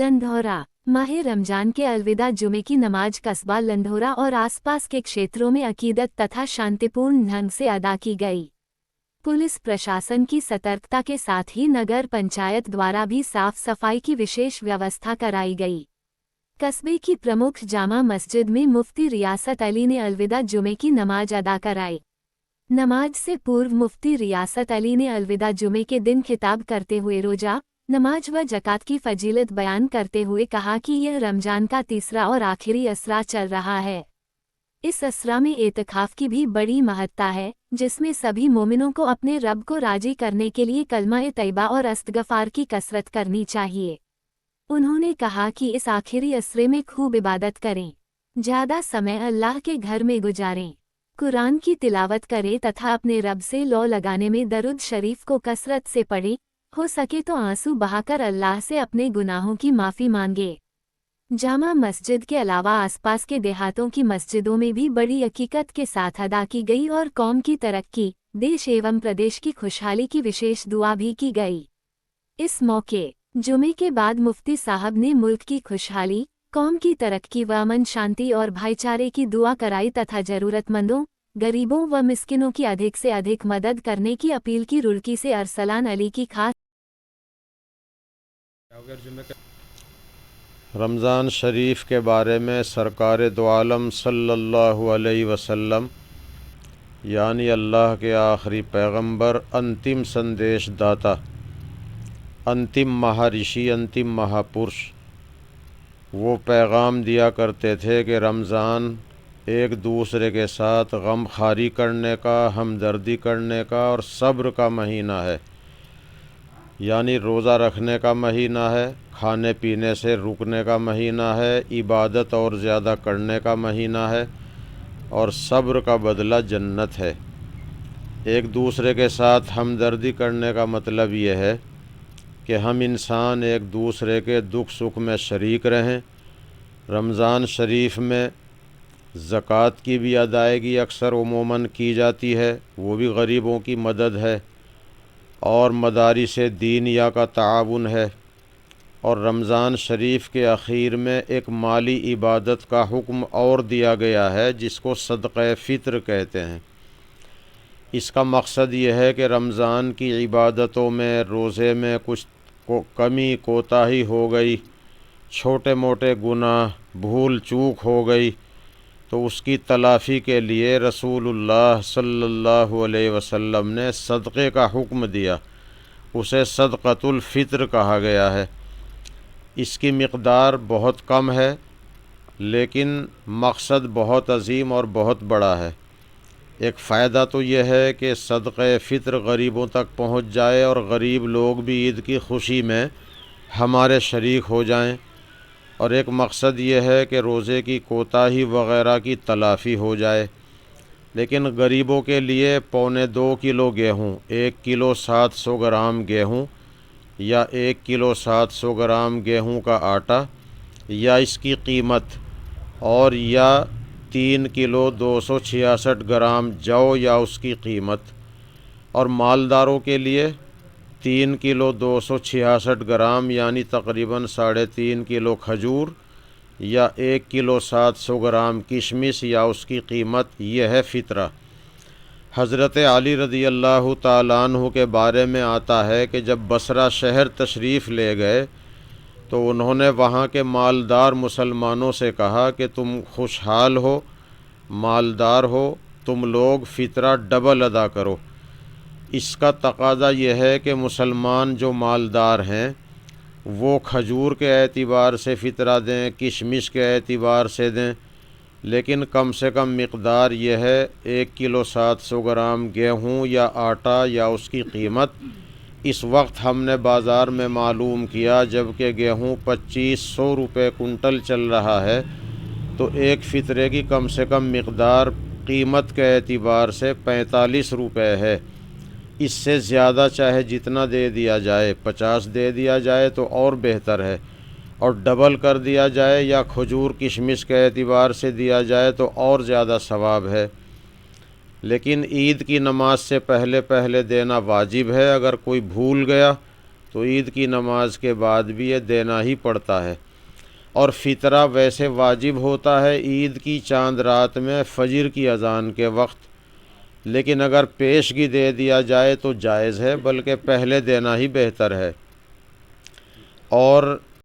लंढौरा। माह रमजान के अलविदा जुमे की नमाज कस्बा लंढौरा और आसपास के क्षेत्रों में अकीदत तथा शांतिपूर्ण ढंग से अदा की गई। पुलिस प्रशासन की सतर्कता के साथ ही नगर पंचायत द्वारा भी साफ सफाई की विशेष व्यवस्था कराई गई। कस्बे की प्रमुख जामा मस्जिद में मुफ्ती रियासत अली ने अलविदा जुमे की नमाज अदा कराई। नमाज से पूर्व मुफ्ती रियासत अली ने अलविदा जुमे के दिन खिताब करते हुए रोजा, नमाज व ज़कात की फजीलत बयान करते हुए कहा कि यह रमजान का तीसरा और आखिरी असरा चल रहा है। इस असरा में एतिकाफ की भी बड़ी महत्ता है, जिसमें सभी मोमिनों को अपने रब को राजी करने के लिए कलमा तैयबा और इस्तग़फ़ार की कसरत करनी चाहिए। उन्होंने कहा कि इस आखिरी असरे में खूब इबादत करें, ज़्यादा समय अल्लाह के घर में गुजारें, कुरान की तिलावत करें तथा अपने रब से लौ लगाने में दरूद शरीफ को कसरत से पढ़ें, हो सके तो आंसू बहाकर अल्लाह से अपने गुनाहों की माफ़ी मांगे। जामा मस्जिद के अलावा आसपास के देहातों की मस्जिदों में भी बड़ी हकीकत के साथ अदा की गई और कौम की तरक्की, देश एवं प्रदेश की खुशहाली की विशेष दुआ भी की गई। इस मौके जुमे के बाद मुफ्ती साहब ने मुल्क की खुशहाली, कौम की तरक्की व अमन शांति और भाईचारे की दुआ कराई तथा ज़रूरतमंदों, गरीबों व मिस्किनों की अधिक से अधिक मदद करने की अपील की। रुड़की से अरसलान अली की खास। रमज़ान शरीफ के बारे में सरकार दो आलम सल्लल्लाहु अलैहि वसल्लम यानी अल्लाह के आखिरी पैगंबर, अंतिम संदेश दाता, अंतिम महाऋषि, अंतिम महापुरुष वो पैगाम दिया करते थे कि रमज़ान एक दूसरे के साथ गम खारी करने का, हमदर्दी करने का और सब्र का महीना है। यानी रोज़ा रखने का महीना है, खाने पीने से रुकने का महीना है, इबादत और ज़्यादा करने का महीना है और सब्र का बदला जन्नत है। एक दूसरे के साथ हमदर्दी करने का मतलब यह है कि हम इंसान एक दूसरे के दुख सुख में शरीक रहें। रमज़ान शरीफ में ज़कात की भी अदायगी अक्सर उमूमन की जाती है, वो भी गरीबों की मदद है और मदारिस दीनिया का ताउन है। और रमज़ान शरीफ के आखिर में एक माली इबादत का हुक्म और दिया गया है, जिसको सदक़े फ़ित्र कहते हैं। इसका मकसद यह है कि रमज़ान की इबादतों में, रोज़े में कुछ कमी कोताही हो गई, छोटे मोटे गुनाह, भूल चूक हो गई, तो उसकी तलाफ़ी के लिए रसूलुल्लाह सल्लल्लाहु अलैहि वसल्लम ने सदक़े का हुक्म दिया। उसे सदक़तुल फ़ित्र कहा गया है। इसकी मिक़दार बहुत कम है, लेकिन मकसद बहुत अजीम और बहुत बड़ा है। एक फ़ायदा तो यह है कि सदक़े फ़ित्र गरीबों तक पहुँच जाए और गरीब लोग भी ईद की खुशी में हमारे शरीक हो जाएं। और एक मकसद ये है कि रोज़े की कोताही वग़ैरह की तलाफ़ी हो जाए। लेकिन गरीबों के लिए 1.25 किलो गेहूँ, 1 किलो 700 ग्राम गेहूँ या 1 किलो 700 ग्राम गेहूँ का आटा या इसकी कीमत, और या 3 किलो 266 ग्राम जौ या उसकी कीमत, और मालदारों के लिए 3 किलो 266 ग्राम यानी तकरीबन 3.5 किलो खजूर या 1 किलो 700 ग्राम किशमिश या उसकी कीमत, यह है फ़ितरा। हज़रत अली रज़ी अल्लाह ताला अन्हु के बारे में आता है कि जब बसरा शहर तशरीफ़ ले गए तो उन्होंने वहाँ के मालदार मुसलमानों से कहा कि तुम खुशहाल हो, मालदार हो, तुम लोग फ़ितरा डबल अदा करो। इसका तकाज़ा यह है कि मुसलमान जो मालदार हैं वो खजूर के एतबार से फ़ितरा दें, किशमिश के एतबार से दें, लेकिन कम से कम मिक़दार यह है 1 किलो 700 ग्राम गेहूँ या आटा या उसकी कीमत। इस वक्त हमने बाज़ार में मालूम किया जबकि गेहूँ 2500 रुपये कुंटल चल रहा है, तो एक फ़ितरे की कम से कम मिक़दार कीमत के एतबार से 45 रुपये है। इससे ज़्यादा चाहे जितना दे दिया जाए, 50 दे दिया जाए तो और बेहतर है, और डबल कर दिया जाए या खजूर किशमिश के एतबार से दिया जाए तो और ज़्यादा सवाब है। लेकिन ईद की नमाज से पहले पहले देना वाजिब है। अगर कोई भूल गया تو عید کی نماز کے بعد بھی یہ دینا ہی پڑتا ہے۔ اور فطرہ ویسے واجب ہوتا ہے عید کی چاند رات میں فجر کی اذان کے وقت، لیکن اگر پیشگی دے دیا جائے تو جائز ہے، بلکہ پہلے دینا ہی بہتر ہے۔ اور